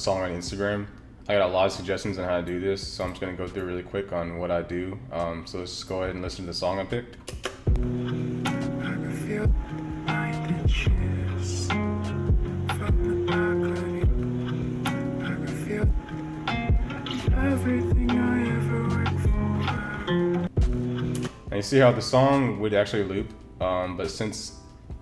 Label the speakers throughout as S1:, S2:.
S1: song on Instagram. I got a lot of suggestions on how to do this, so I'm just gonna go through really quick on what I do. So let's just go ahead and listen to the song I picked. And you see how the song would actually loop, but since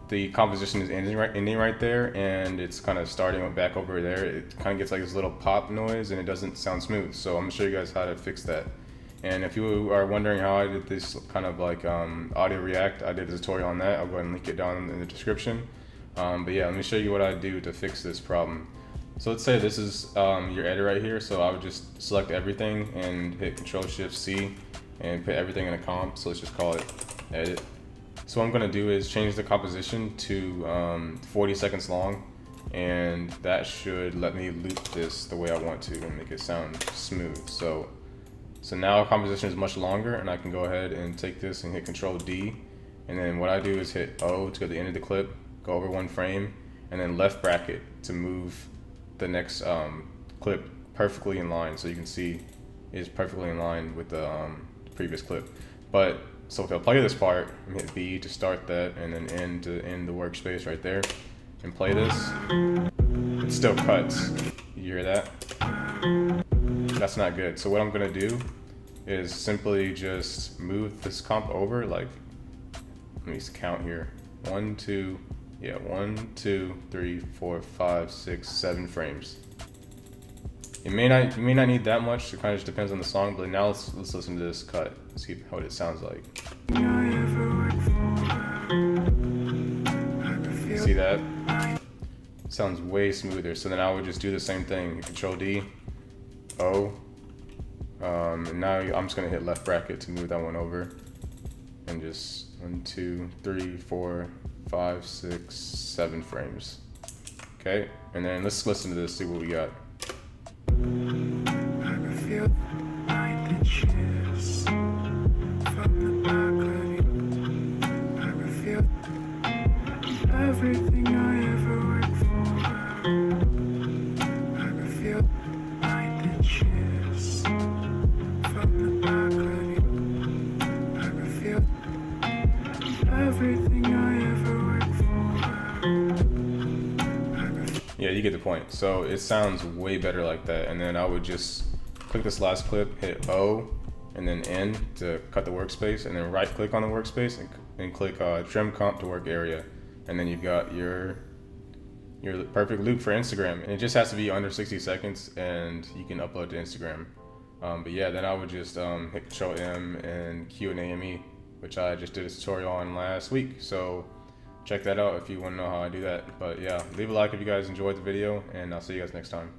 S1: the composition is ending right there, and it's kind of starting back over there, it kind of gets like this little pop noise, and it doesn't sound smooth. So I'm gonna show you guys how to fix that. And if you are wondering how I did this kind of like audio react, I did a tutorial on that. I'll go ahead and link it down in the description. But yeah, let me show you what I do to fix this problem. So let's say this is your edit right here. So I would just select everything and hit Control-Shift-C and put everything in a comp. So let's just call it edit. So what I'm gonna do is change the composition to 40 seconds long, and that should let me loop this the way I want to and make it sound smooth. So now our composition is much longer, and I can go ahead and take this and hit Control-D, and then what I do is hit O to go to the end of the clip, go over one frame, and then left bracket to move the next clip perfectly in line, so you can see it's perfectly in line with the previous clip. So if I play this part, I'm hit B to start that, and then N to end the workspace right there, and play this, it still cuts. You hear that? That's not good. So what I'm gonna do is simply just move this comp over, like, let me count here. 1, 2, 3, 4, 5, 6, 7 frames. You may not need that much. It kind of just depends on the song. But now let's listen to this cut. See what it sounds like. See that? It sounds way smoother. So then I would just do the same thing. Control-D, O, and now I'm just gonna hit left bracket to move that one over, and just 1, 2, 3, 4, 5, 6, 7 frames. Okay, and then let's listen to this. See what we got.
S2: Everything I ever worked for, I could feel like the cheers from the balcony. I could feel everything I ever worked for.
S1: Yeah, you get the point. So it sounds way better like that. And then I would just click this last clip, hit O, and then N to cut the workspace, and then right click on the workspace and click trim comp to work area. And then you've got your perfect loop for Instagram. And it just has to be under 60 seconds, and you can upload to Instagram. But yeah, then I would just hit Control-M and Q&A-ME, which I just did a tutorial on last week. So check that out if you want to know how I do that. But yeah, leave a like if you guys enjoyed the video, and I'll see you guys next time.